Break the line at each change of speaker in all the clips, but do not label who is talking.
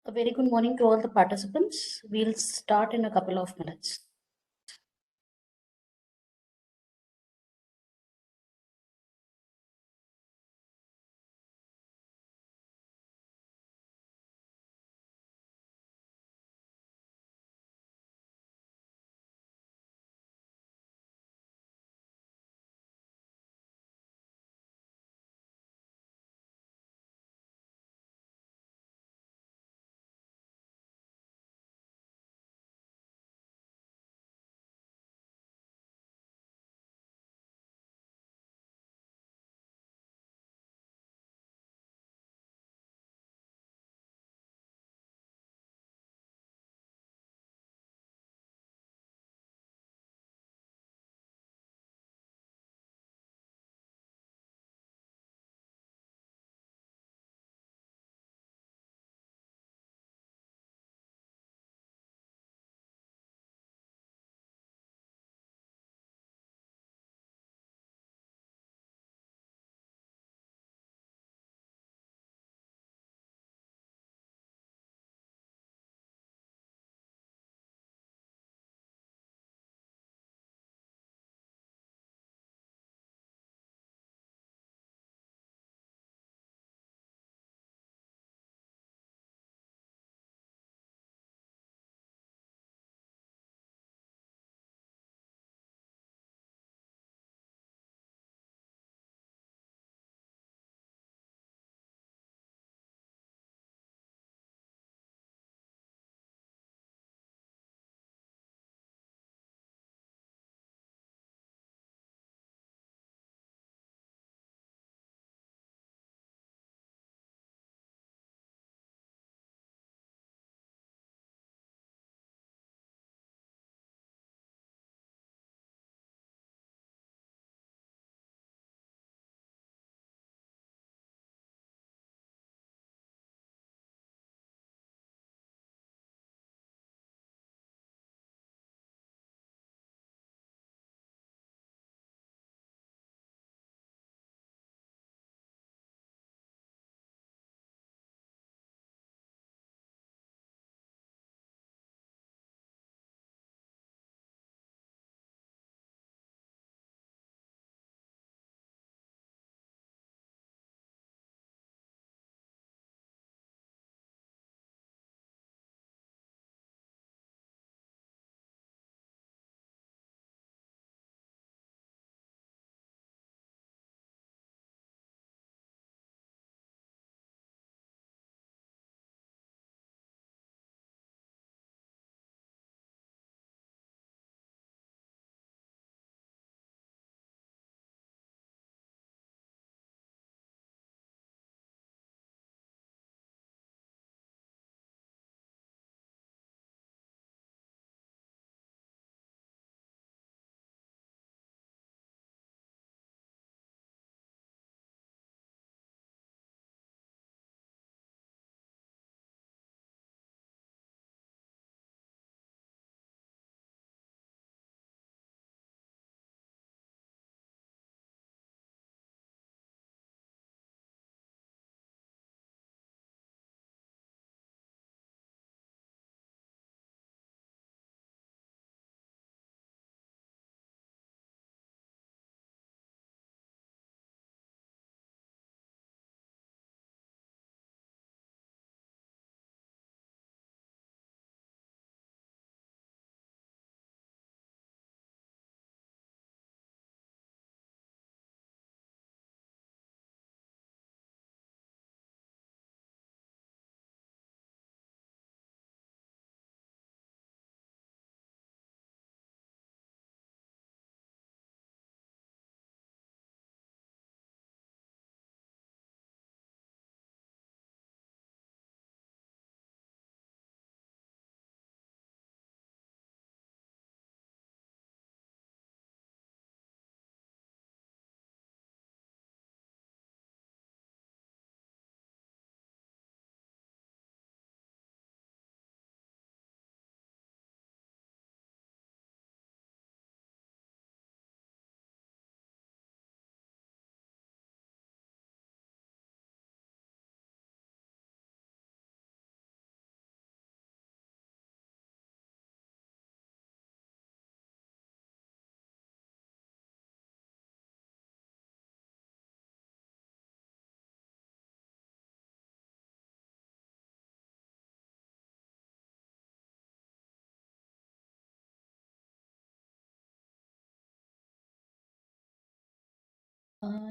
A very good morning to all the participants. We'll start in a couple of minutes.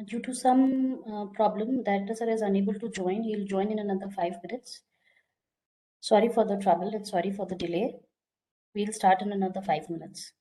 Due to some problem, director sir is unable to join. He'll join in another 5 minutes. Sorry for the trouble and sorry for the delay. We'll start in another 5 minutes.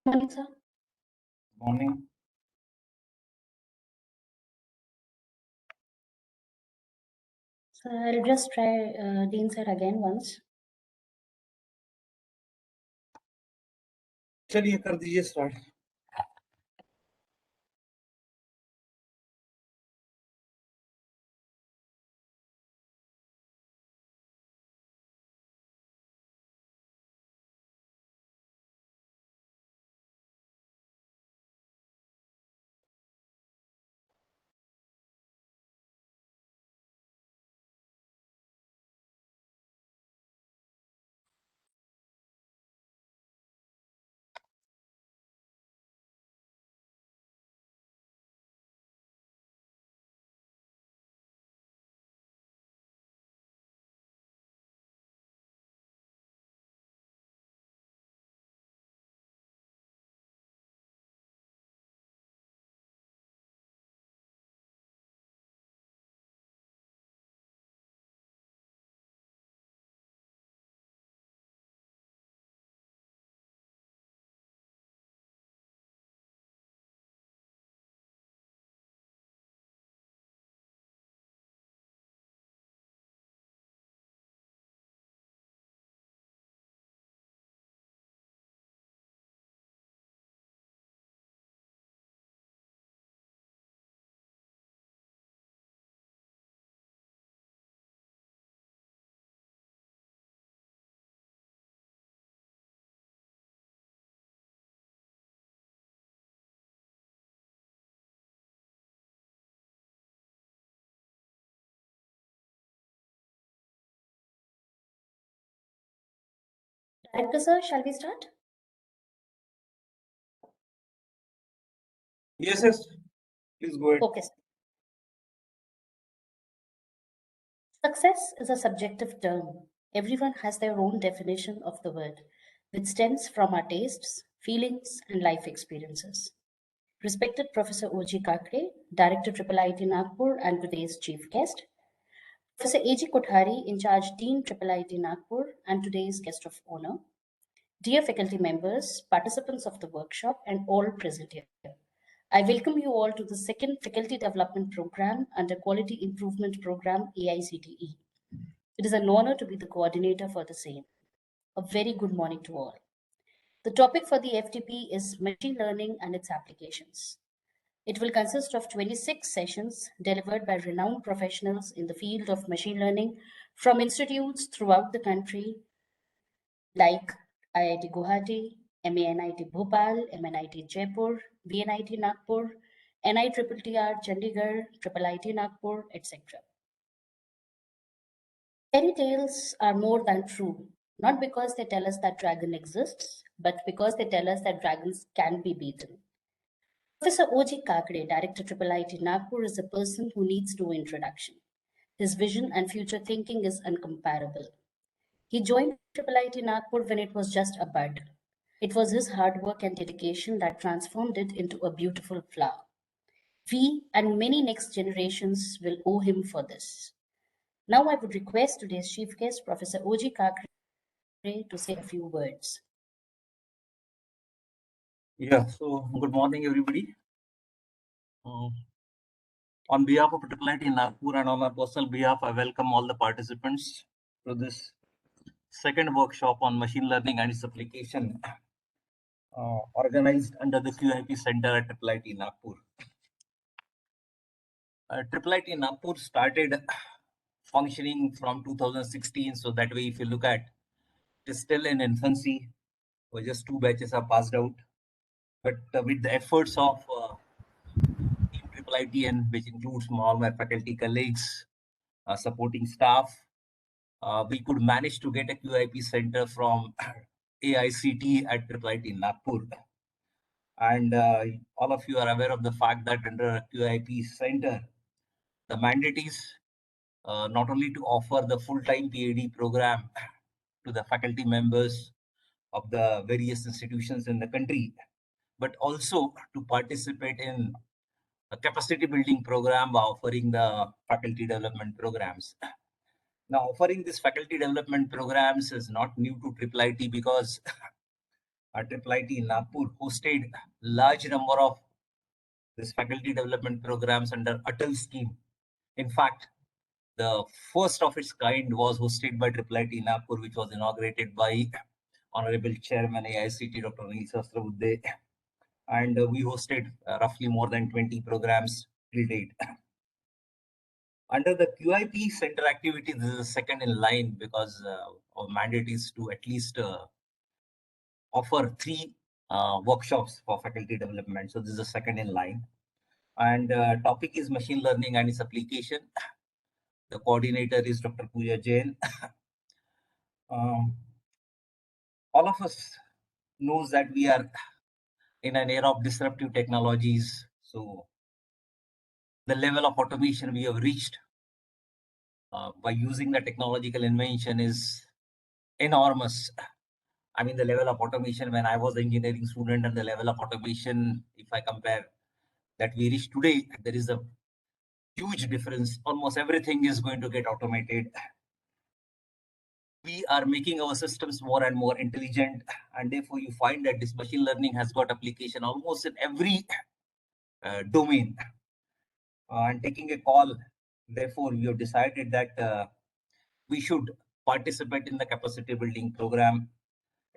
Good morning, sir.
Morning.
So I'll just try Dean sir again once.
चलिए कर दीजिए start.
Director sir, shall we start?
Yes, yes. Please go ahead.
Okay. Success is a subjective term. Everyone has their own definition of the word, which stems from our tastes, feelings, and life experiences. Respected Professor O.G. Kakre, Director IIIT Nagpur and today's chief guest. Professor A.G. Kothari, in charge Dean IIIT Nagpur and today's guest of honor. Dear faculty members, participants of the workshop, and all present here. I welcome you all to the second Faculty Development Program under Quality Improvement Program AICTE. It is an honor to be the coordinator for the same. A very good morning to all. The topic for the FTP is machine learning and its applications. It will consist of 26 sessions delivered by renowned professionals in the field of machine learning from institutes throughout the country like IIT Guwahati, MANIT Bhopal, MNIT Jaipur, VNIT Nagpur, NITTR Chandigarh, IIIT Nagpur, etc. Fairy tales are more than true. not because they tell us that dragon exists, but because they tell us that dragons can be beaten. Professor O.G. Kakre, Director IIIT Nagpur, is a person who needs no introduction. His vision and future thinking is incomparable. He joined IIIT Nagpur when it was just a bud. It was his hard work and dedication that transformed it into a beautiful flower. We and many next generations will owe him for this. Now I would request today's chief guest, Professor O.G. Kakre, to say a few words.
Yeah, so good morning, everybody. On behalf of IIIT Nagpur and on my personal behalf, I welcome all the participants to this second workshop on machine learning and its application, organized under the QIP Center at IIIT Nagpur. IIIT Nagpur started functioning from 2016, so that way, if you look at, it is still in infancy, where just 2 batches are passed out. But with the efforts of Team IIITN, which includes all my faculty colleagues, supporting staff, we could manage to get a QIP center from AICT at IIIT Nagpur. And all of you are aware of the fact that under a QIP center, the mandate is not only to offer the full-time PhD program to the faculty members of the various institutions in the country, but also to participate in a capacity building program by offering the faculty development programs. Now, offering these faculty development programs is not new to IIIT because IIIT Nagpur hosted large number of these faculty development programs under Atal scheme. In fact, the first of its kind was hosted by IIIT Nagpur, which was inaugurated by Honorable Chairman AICT Dr. Anil Sahasrabudhe, and we hosted roughly more than 20 programs till date. Under the QIP center activity, this is the second in line because our mandate is to at least offer 3 workshops for faculty development. So this is the second in line. And topic is machine learning and its application. The coordinator is Dr. Pooja Jain. All of us knows that we are in an era of disruptive technologies. So the level of automation we have reached by using the technological invention is enormous. I mean, the level of automation when I was an engineering student and the level of automation, if I compare that we reach today, there is a huge difference. Almost everything is going to get automated. We are making our systems more and more intelligent, and therefore you find that this machine learning has got application almost in every domain. And taking a call, therefore, we have decided that we should participate in the capacity building program,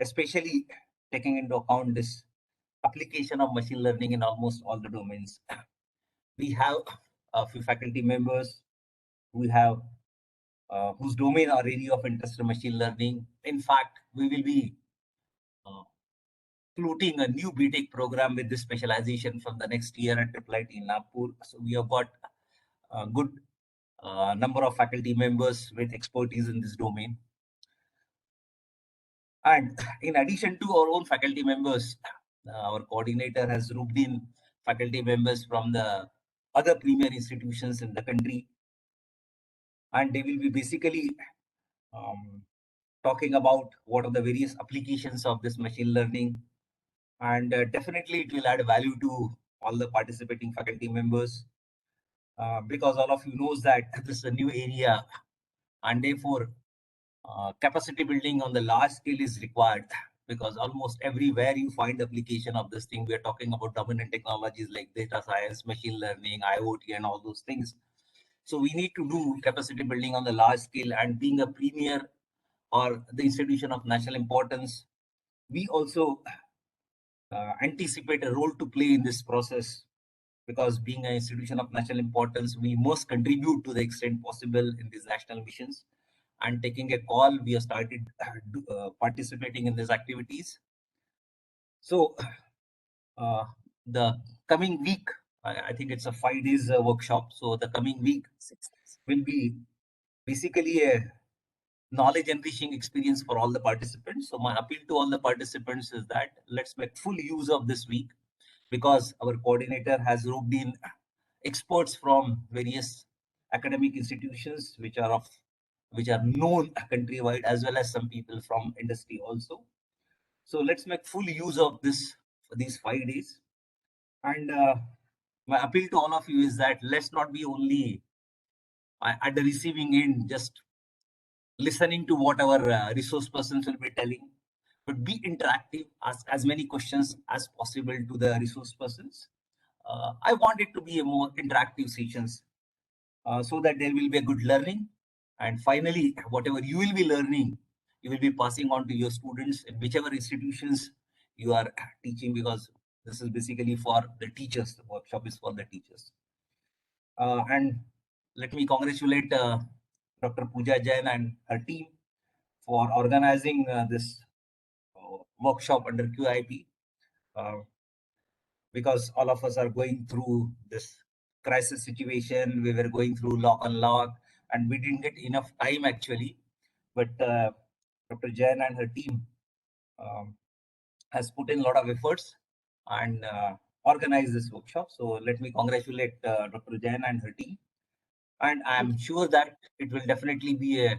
especially taking into account this application of machine learning in almost all the domains. We have a few faculty members who have whose domain or area of interest in machine learning. In fact, we will be floating a new BTech program with this specialization from the next year at IIIT Nagpur. So we have got a good number of faculty members with expertise in this domain. And in addition to our own faculty members, our coordinator has roped in faculty members from the other premier institutions in the country. And they will be basically talking about what are the various applications of this machine learning. And definitely it will add value to all the participating faculty members because all of you knows that this is a new area and therefore capacity building on the large scale is required because almost everywhere you find application of this thing. We are talking about dominant technologies like data science, machine learning, IoT, and all those things. So we need to do capacity building on the large scale, and being a premier or the institution of national importance, we also anticipate a role to play in this process because being an institution of national importance, we must contribute to the extent possible in these national missions. And taking a call, we have started participating in these activities. So the coming week, I think it's a 5 days workshop. So the coming week will be basically a knowledge enriching experience for all the participants. So my appeal to all the participants is that let's make full use of this week, because our coordinator has roped in experts from various academic institutions which are known countrywide, as well as some people from industry also. So let's make full use of this for these 5 days. And my appeal to all of you is that let's not be only at the receiving end, just listening to what our resource persons will be telling, but be interactive, ask as many questions as possible to the resource persons. I want it to be a more interactive sessions, so that there will be a good learning. And finally, whatever you will be learning, you will be passing on to your students in whichever institutions you are teaching, because this is basically for the teachers. The workshop is for the teachers. And let me congratulate Dr. Pooja Jain and her team for organizing this workshop under QIP, uh, because all of us are going through this crisis situation. We were going through lock and lock, and we didn't get enough time actually. But Dr. Jain and her team um, has put in a lot of efforts and organized this workshop. So let me congratulate Dr. Jain and her team. And I'm sure that it will definitely be a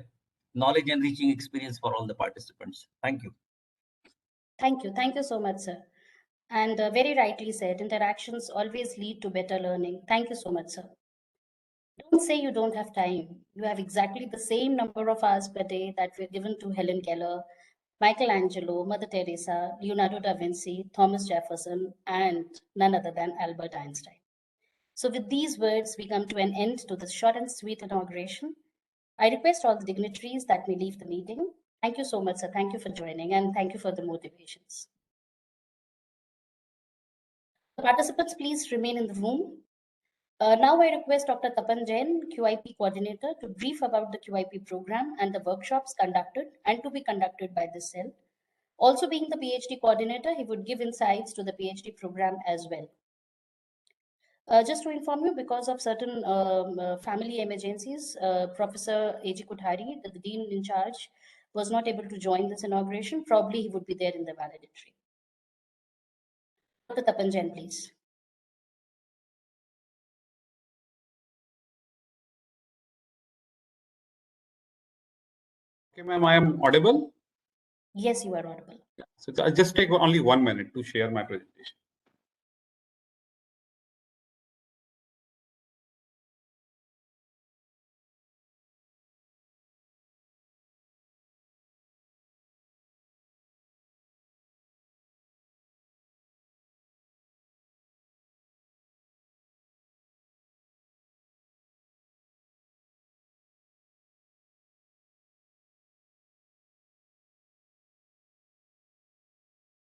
knowledge enriching experience for all the participants. Thank you.
Thank you. Thank you so much, sir. And very rightly said, interactions always lead to better learning. Thank you so much, sir. Don't say you don't have time. You have exactly the same number of hours per day that were given to Helen Keller, Michelangelo, Mother Teresa, Leonardo da Vinci, Thomas Jefferson, and none other than Albert Einstein. So with these words, we come to an end to this short and sweet inauguration. I request all the dignitaries that may leave the meeting. Thank you so much, sir. Thank you for joining, and thank you for the motivations. The participants, please remain in the room. Now I request Dr. Tapan Jain, QIP coordinator, to brief about the QIP program and the workshops conducted and to be conducted by this cell. Also being the PhD coordinator, he would give insights to the PhD program as well. Just to inform you, because of certain family emergencies, Professor A.G. Kothari, the dean in charge, was not able to join this inauguration. Probably he would be there in the valedictory. Dr. Tapan Jain, please.
Okay, ma'am, I am audible?
Yes, you are audible.
Yeah. So I'll just take only 1 minute to share my presentation.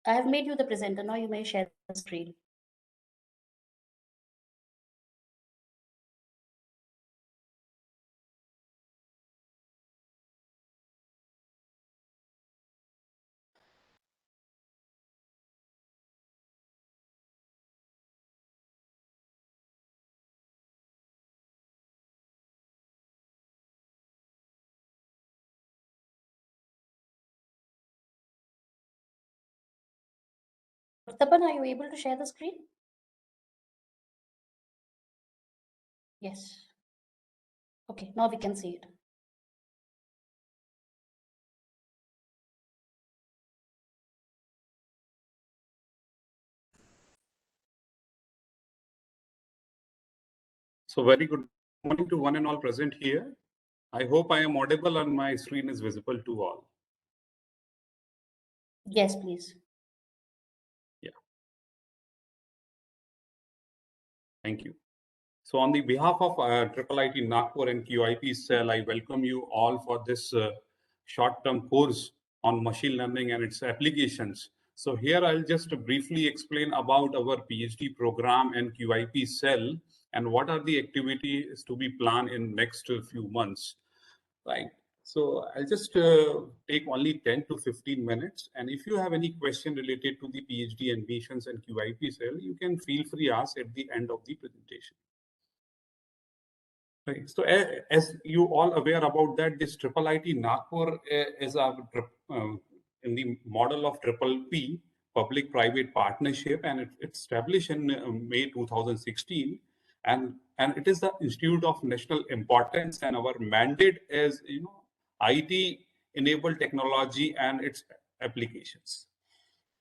I have made you the presenter. Now you may share the screen. Tapan, are you able to share the screen? Yes. Okay, now we can see it.
So very good morning to one and all present here. I hope I am audible and my screen is visible to all.
Yes, please.
Yeah. Thank you. So on the behalf of IIT Nagpur and QIP cell, I welcome you all for this short-term course on machine learning and its applications. So here I'll just briefly explain about our PhD program and QIP cell and what are the activities to be planned in next few months, right? So I'll just take only 10 to 15 minutes. And if you have any question related to the PhD ambitions and QIP cell, you can feel free ask at the end of the presentation. Right. So as you all aware about that, this IIIT Nagpur is in the model of PPP, public-private partnership, and it's established in May 2016, and it is the institute of national importance, and our mandate is IT-enabled technology and its applications.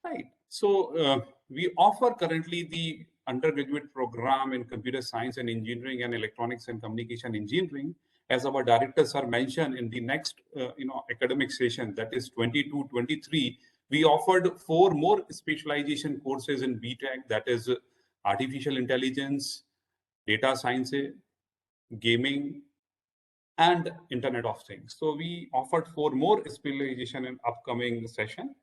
Right. So we offer currently the undergraduate program in computer science and engineering and electronics and communication engineering. As our directors are mentioned in the next academic session, that is 22-23, we offered 4 more specialization courses in BTech, that is artificial intelligence, data science, gaming, and Internet of Things. So we offered 4 more specialization in upcoming session.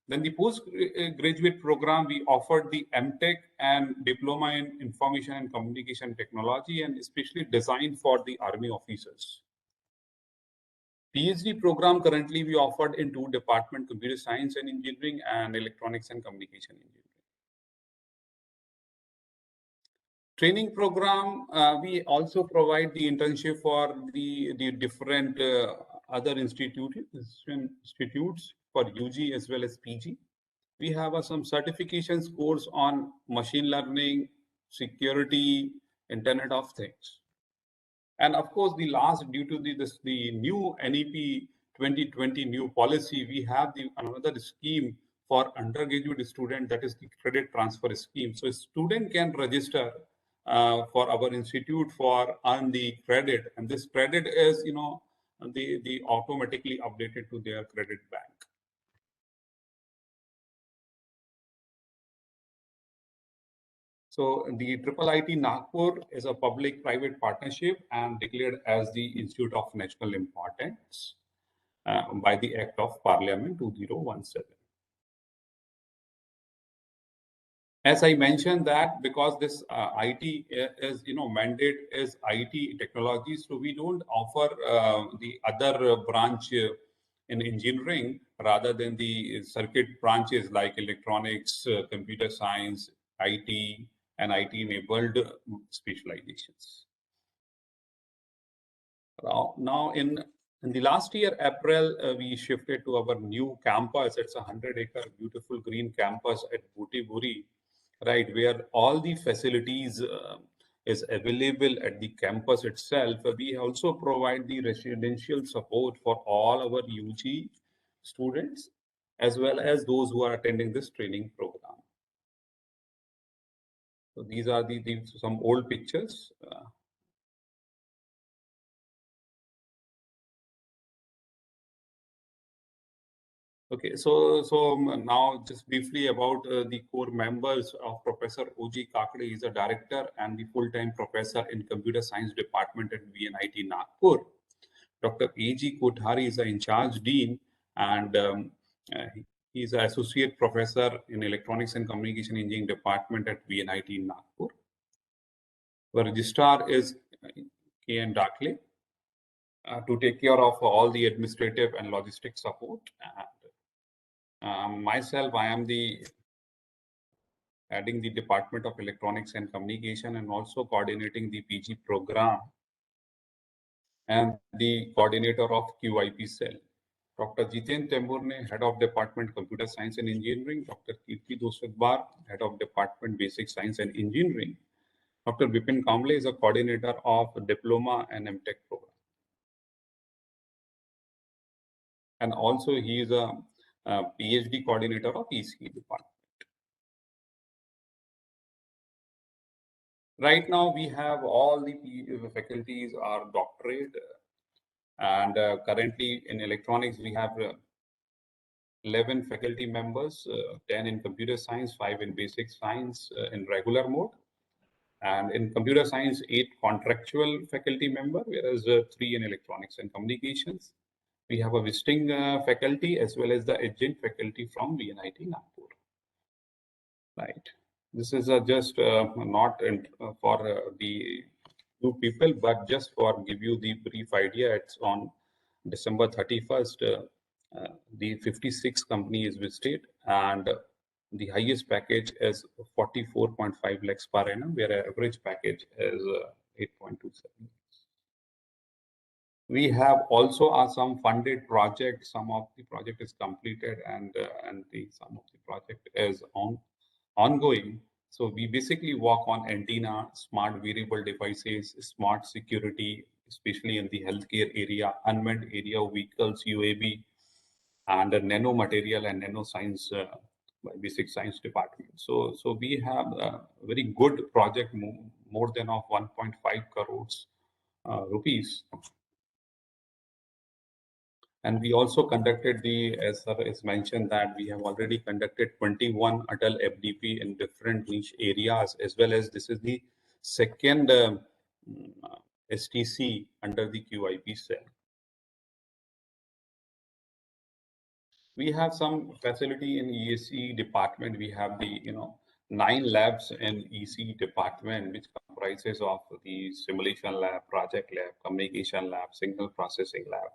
Then the postgraduate program, we offered the MTech and Diploma in Information and Communication Technology, and especially designed for the Army officers. PhD program currently we offered in 2 departments, Computer Science and Engineering and Electronics and Communication Engineering. Training program, we also provide the internship for the different other institutes for UG as well as PG. We have some certifications course on machine learning, security, Internet of Things. And of course, the last, due to the new NEP 2020 new policy, we have another scheme for undergraduate student, that is the credit transfer scheme. So a student can register for our institute for earn the credit, and this credit is the automatically updated to their credit bank. So the IIIT Nagpur is a public-private partnership and declared as the Institute of National Importance by the Act of Parliament 2017. As I mentioned that because this IT is, mandate is IT technology, so we don't offer the other branch in engineering rather than the circuit branches like electronics, computer science, IT, and IT-enabled specializations. Now, in the last year, April, we shifted to our new campus. It's a 100-acre beautiful green campus at Butiburi, right, where all the facilities is available at the campus itself. We also provide the residential support for all our UG students, as well as those who are attending this training program. So these are some old pictures. Okay, so now just briefly about the core members of Professor O.G. Kakade. He is a director and the full-time professor in Computer Science Department at VNIT Nagpur. Dr. A.G. Kothari is an in-charge dean, and he is an associate professor in Electronics and Communication Engineering Department at VNIT Nagpur. The registrar is K.N. Dakle to take care of all the administrative and logistic support. And myself, I am heading the Department of Electronics and Communication and also coordinating the PG program and the coordinator of QIP cell. Dr. Jiten Temburne, Head of Department Computer Science and Engineering. Dr. Kirti Doswetbar, Head of Department Basic Science and Engineering. Dr. Vipin Kamble is a coordinator of Diploma and MTech program. And also he is a PhD coordinator of ECE department. Right now we have all the faculties are doctorate, and currently in electronics we have 11 faculty members, 10 in computer science, 5 in basic science in regular mode. And in computer science, 8 contractual faculty members, whereas 3 in electronics and communications. We have a visiting faculty as well as the adjunct faculty from VNIT Nagpur. Right. This is just not for the new people, but just for give you the brief idea. It's on December 31st. The 56 company is visited, and the highest package is 44.5 lakhs per annum, where average package is 8.27. We have also some funded projects. Some of the project is completed and some of the project is ongoing. So we basically work on antenna, smart wearable devices, smart security, especially in the healthcare area, unmanned area vehicles, UAV, and nano material and nano science, basic science department. So we have a very good project, more than of 1.5 crores rupees. And we also conducted as sir is mentioned, that we have already conducted 21 Atal FDP in different niche areas, as well as this is the second STC under the QIP cell. We have some facility in ESE department. We have the 9 labs in EC department, which comprises of the simulation lab, project lab, communication lab, signal processing lab.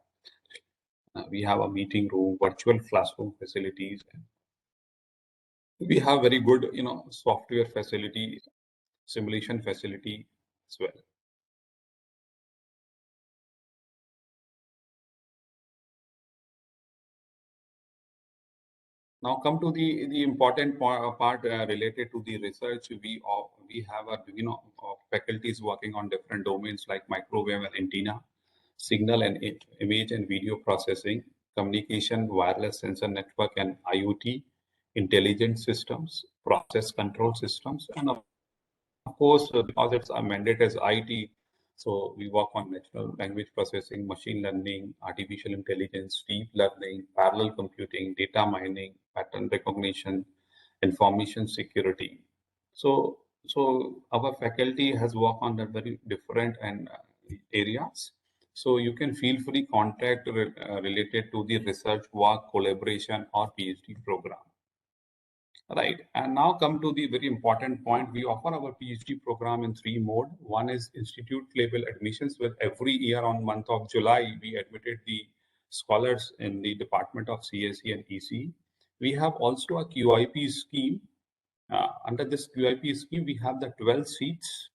We have a meeting room, virtual classroom facilities. We have very good, software facility, simulation facility as well. Now come to the important part related to the research. We have a faculties working on different domains like microwave and antenna, signal and image and video processing, communication, wireless sensor network and IoT, intelligent systems, process control systems, and of course, because it's a mandate as IT, so we work on natural language processing, machine learning, artificial intelligence, deep learning, parallel computing, data mining, pattern recognition, information security. So our faculty has worked on the very different and areas. So you can feel free contact related to the research work, collaboration, or PhD program. Right, and now come to the very important point. We offer our PhD program in 3 modes. One is institute level admissions, where every year on month of July, we admitted the scholars in the Department of CSE and EC. We have also a QIP scheme. Under this QIP scheme, we have the 12 seats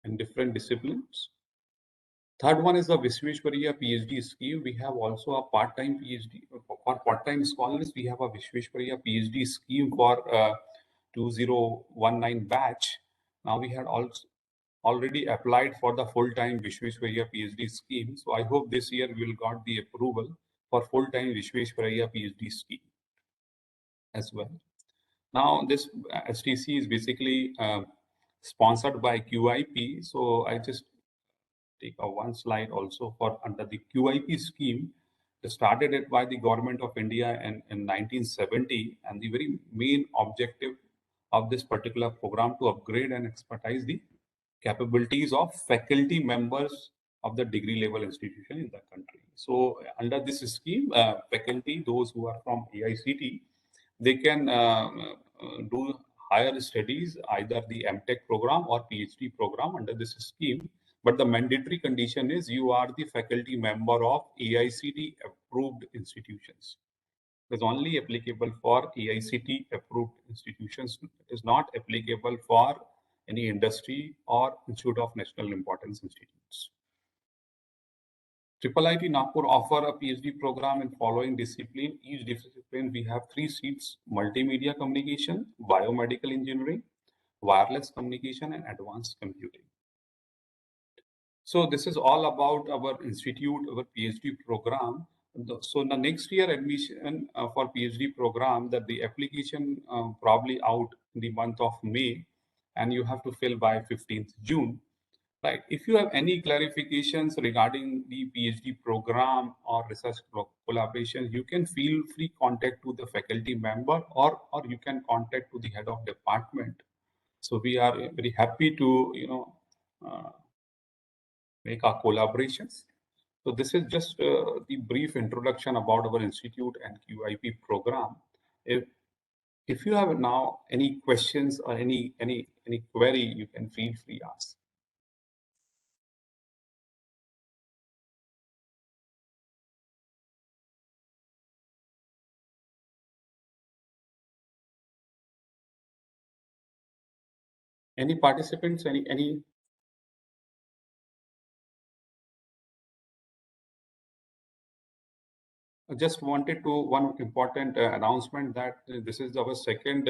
in different disciplines. Third one is the Visveshwaraya PhD scheme. We have also a part-time PhD for part-time scholars. We have a Visveshwaraya PhD scheme for 2019 batch. Now we had also already applied for the full-time Visveshwaraya PhD scheme. So I hope this year we will got the approval for full-time Visveshwaraya PhD scheme as well. Now this STC is basically sponsored by QIP. So I just take one slide also for under the QIP scheme. Started it by the government of India in 1970, and the very main objective of this particular program to upgrade and expertise the capabilities of faculty members of the degree level institution in the country. So under this scheme, faculty, those who are from AICT, they can do higher studies, either the MTech program or PhD program under this scheme. But the mandatory condition is you are the faculty member of AICT approved institutions. It is only applicable for AICT approved institutions. It is not applicable for any industry or Institute of National Importance institutes. IIIT Nagpur offer a PhD program in following discipline. Each discipline we have 3 seats: multimedia communication, biomedical engineering, wireless communication, and advanced computing. So this is all about our institute, our PhD program. So in the next year admission for PhD program, that the application probably out in the month of May, and you have to fill by 15th June. Right. If you have any clarifications regarding the PhD program or research collaboration, you can feel free contact to the faculty member, or you can contact to the head of department. So we are very happy to make our collaborations. So this is just the brief introduction about our institute and QIP program. If you have now any questions or any query, you can feel free ask. Any participants? Any? I just wanted to one important announcement that this is our second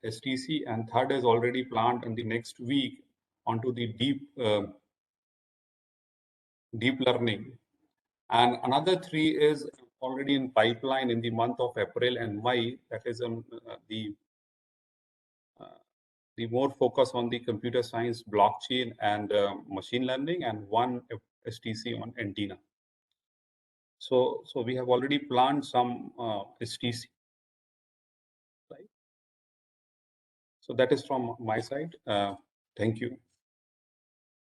STC, and third is already planned in the next week onto the deep learning, and another 3 is already in pipeline in the month of April and May. That is the more focus on the computer science, blockchain, and machine learning, and one STC on antenna. So we have already planned some STC, right? So that is from my side. Thank you.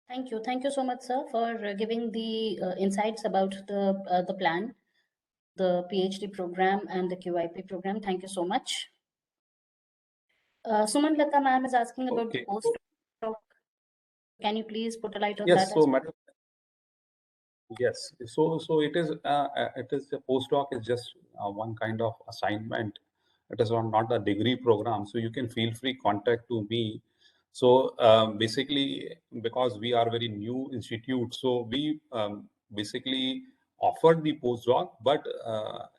Thank you. Thank you so much, sir, for giving the insights about the plan, the PhD program, and the QIP program. Thank you so much. Suman Lata ma'am is asking about the postdoc. Can you please put a light on that?
Yes, so madam. Yes, so it is a postdoc is just one kind of assignment. It is not a degree program, so you can feel free contact to me. So basically, because we are very new institute, so we basically offer the postdoc, but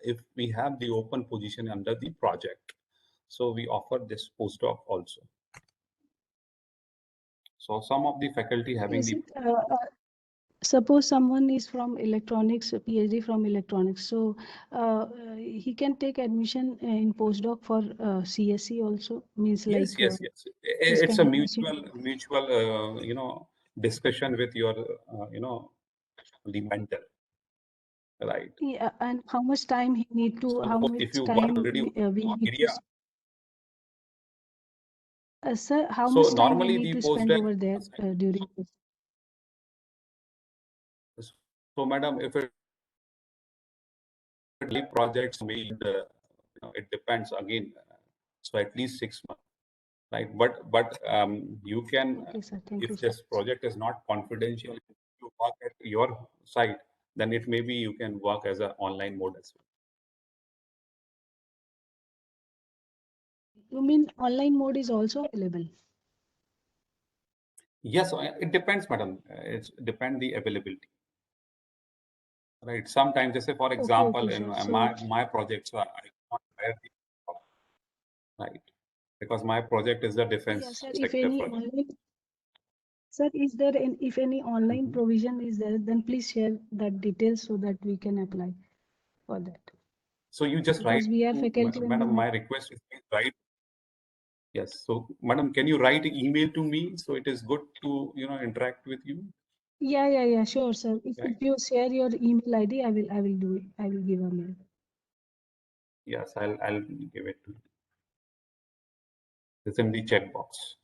if we have the open position under the project, so we offer this postdoc also. So some of the faculty having
Yes,
the
suppose someone is from electronics, a PhD from electronics, so he can take admission in postdoc for CSE also, means
yes,
like
yes. It's a mutual discussion with your the mentor, right?
Yeah, and how much time he need to,
So
how much
if you work
time
already
we
on
need
area,
to, sir, how
so
much time we
normally
need
the
to spend
postdoc
over there during this?
So madam, if it like projects made, it depends again. So at least 6 months, right? But you can,
Okay, sir. Thank you,
if
sir.
this project is not confidential, you work at your site, then it may be you can work as an online mode as well.
You mean online mode is also available?
Yes, it depends, madam. It depends the availability, right? Sometimes, just say for example,
Okay,
in
sure. So
my projects, I cannot hire the right, because my project is the defense
yeah, sir, if
sector
any
project.
online, sir, is there any, if any online provision is there, then please share that details so that we can apply for that.
So you just write,
Because we are faculty
madam,
member.
my request is please write. Yes, so madam, can you write an email to me? So it is good to, interact with you.
Yeah, sure, sir. If you share your email ID, I will do it. I will give a mail.
Yes, I'll give it to you. It's in the chat box.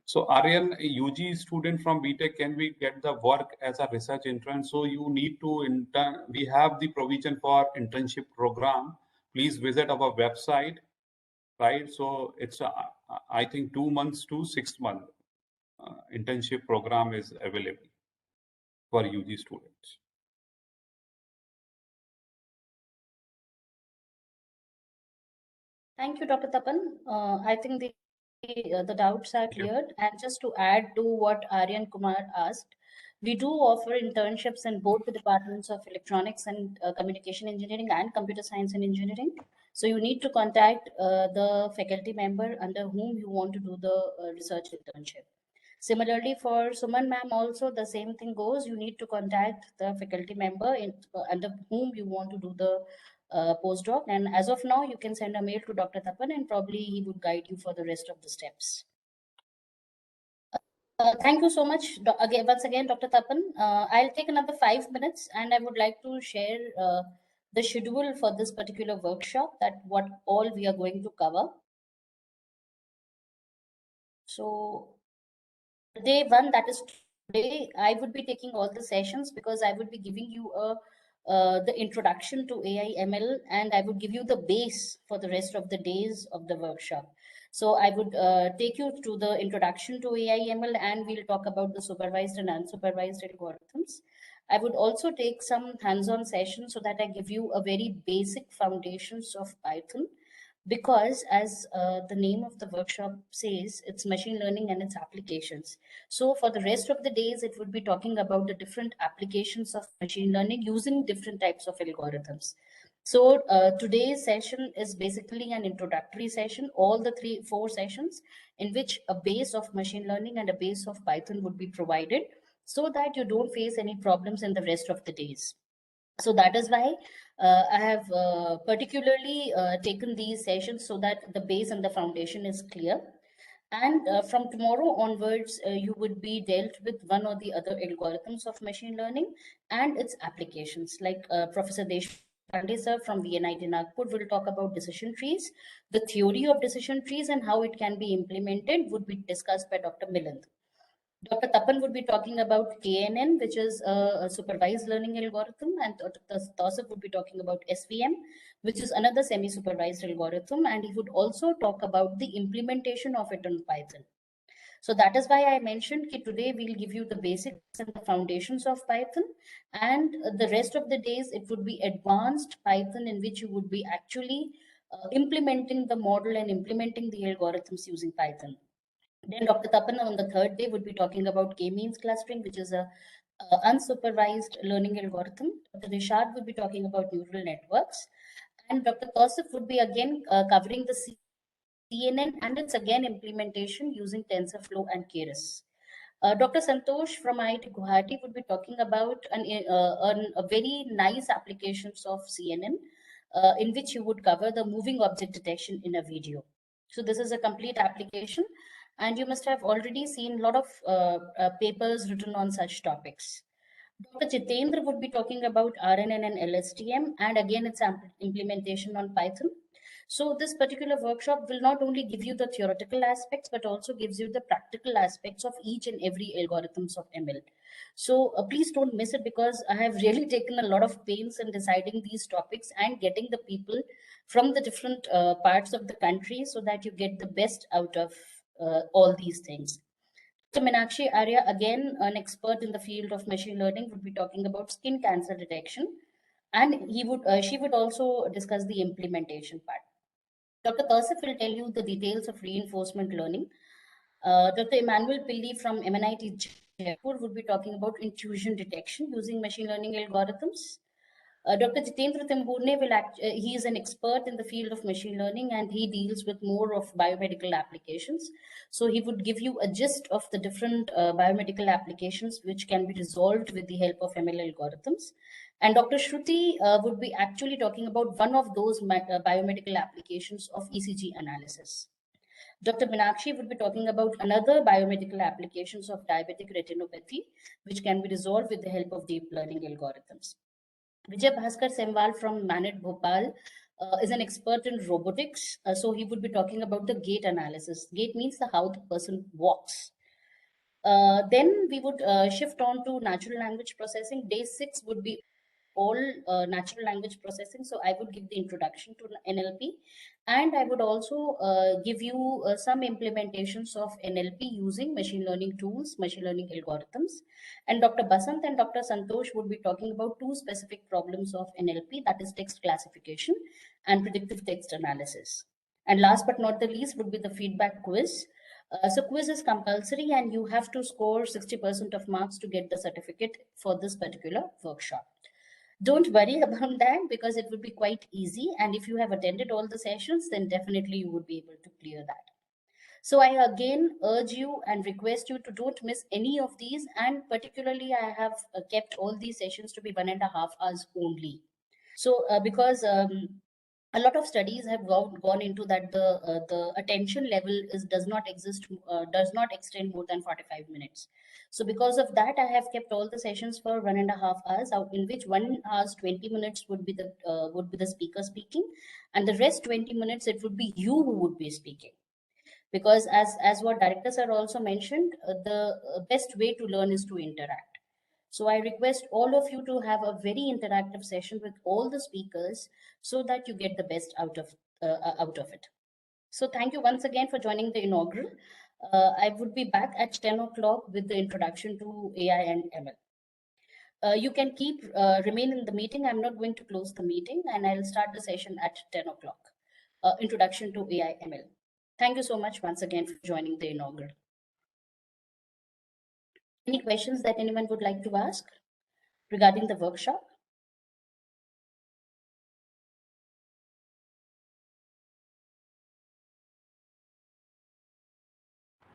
So Aryan, a UG student from BTech, can we get the work as a research intern? So you need to intern. We have the provision for internship program. Please visit our website, right? So it's I think 2 months to 6 months internship program is available for UG students.
Thank you, Dr. Tapan. I think the doubts are cleared. And just to add to what Aryan Kumar asked, we do offer internships in both the departments of electronics and communication engineering and computer science and engineering. So you need to contact the faculty member under whom you want to do the research internship. Similarly, for Suman ma'am also the same thing goes. You need to contact the faculty member under whom you want to do the postdoc. And as of now, you can send a mail to Dr. Tapan and probably he would guide you for the rest of the steps. Thank you so much. Once again, Dr. Tapan. I'll take another 5 minutes and I would like to share the schedule for this particular workshop, that what all we are going to cover. So day one, that is today, I would be taking all the sessions because I would be giving you the introduction to AI ML, and I would give you the base for the rest of the days of the workshop. So I would take you through the introduction to AI ML, and we'll talk about the supervised and unsupervised algorithms. I would also take some hands-on sessions so that I give you a very basic foundations of Python. because as the name of the workshop says, it's machine learning and its applications. So for the rest of the days, it would be talking about the different applications of machine learning using different types of algorithms. So today's session is basically an introductory session, all the 4 sessions in which a base of machine learning and a base of Python would be provided so that you don't face any problems in the rest of the days. So that is why I have particularly taken these sessions so that the base and the foundation is clear. And from tomorrow onwards, you would be dealt with one or the other algorithms of machine learning and its applications. Like Professor Deshpande sir from VNIT Nagpur will talk about decision trees. The theory of decision trees and how it can be implemented would be discussed by Dr. Milind. Dr. Tapan would be talking about KNN, which is a supervised learning algorithm, and Dr. Tausif would be talking about SVM, which is another semi-supervised algorithm, and he would also talk about the implementation of it on Python. So that is why I mentioned that today we'll give you the basics and the foundations of Python, and the rest of the days it would be advanced Python in which you would be actually implementing the model and implementing the algorithms using Python. Then Dr. Tapan on the third day would be talking about K-means clustering, which is a unsupervised learning algorithm. Dr. Rishad would be talking about neural networks. And Dr. Tausif would be again covering the CNN and its again implementation using TensorFlow and Keras. Dr. Santosh from IIT Guwahati would be talking about a very nice applications of CNN in which you would cover the moving object detection in a video. So this is a complete application, and you must have already seen a lot of papers written on such topics. Dr. Jitendra would be talking about RNN and LSTM, and again its implementation on Python. So this particular workshop will not only give you the theoretical aspects, but also gives you the practical aspects of each and every algorithms of ML. So please don't miss it, because I have really taken a lot of pains in deciding these topics and getting the people from the different parts of the country so that you get the best out of all these things. So Meenakshi Arya, again an expert in the field of machine learning, would be talking about skin cancer detection, and she would also discuss the implementation part. Dr. Tausif will tell you the details of reinforcement learning. Dr. Emmanuel Pilli from MNIT Jaipur would be talking about intrusion detection using machine learning algorithms. Dr. Jitendra Tamburne he is an expert in the field of machine learning, and he deals with more of biomedical applications. So he would give you a gist of the different biomedical applications which can be resolved with the help of ML algorithms. And Dr. Shruti would be actually talking about one of those biomedical applications of ECG analysis. Dr. Meenakshi would be talking about another biomedical applications of diabetic retinopathy, which can be resolved with the help of deep learning algorithms. Vijay Bhaskar Semwal from Manit Bhopal is an expert in robotics. So he would be talking about the gait analysis. Gait means how the person walks. Then we would shift on to natural language processing. Day 6 would be all natural language processing. So I would give the introduction to NLP, and I would also give you some implementations of NLP using machine learning tools, machine learning algorithms. And Dr. Basant and Dr. Santosh would be talking about 2 specific problems of NLP, that is text classification and predictive text analysis. And last but not the least would be the feedback quiz. So quiz is compulsory, and you have to score 60% of marks to get the certificate for this particular workshop. Don't worry about that, because it would be quite easy. And if you have attended all the sessions, then definitely you would be able to clear that. So I again urge you and request you to don't miss any of these. And particularly, I have kept all these sessions to be 1.5 hours only. So because a lot of studies have gone into that the attention level does not extend more than 45 minutes. So because of that, I have kept all the sessions for 1.5 hours, out in which 1 hour 20 minutes would be the speaker speaking, and the rest 20 minutes it would be you who would be speaking. Because as what director sir also mentioned, the best way to learn is to interact. So I request all of you to have a very interactive session with all the speakers so that you get the best out of it. So thank you once again for joining the inaugural. I would be back at 10 o'clock with the introduction to AI and ML. You can remain in the meeting. I'm not going to close the meeting, and I'll start the session at 10 o'clock. Introduction to AI ML. Thank you so much once again for joining the inaugural. Any questions that anyone would like to ask regarding the workshop?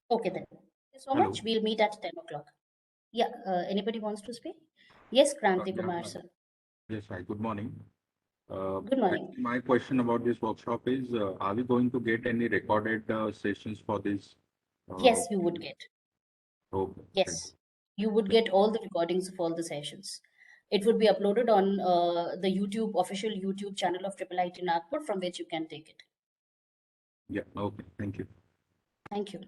Okay then. Thank you so
Hello.
much. We'll meet at 10 o'clock. Yeah, anybody wants to speak? Yes, Kranti
Yeah,
Kumar, sir.
Yes, hi, good morning.
Good morning.
Actually, my question about this workshop is, are we going to get any recorded sessions for this?
Yes, you would get.
Okay.
Yes, you would get all the recordings of all the sessions. It would be uploaded on the official YouTube channel of IIIT Nagpur, from which you can take it.
Yeah, okay, thank you.
Thank you.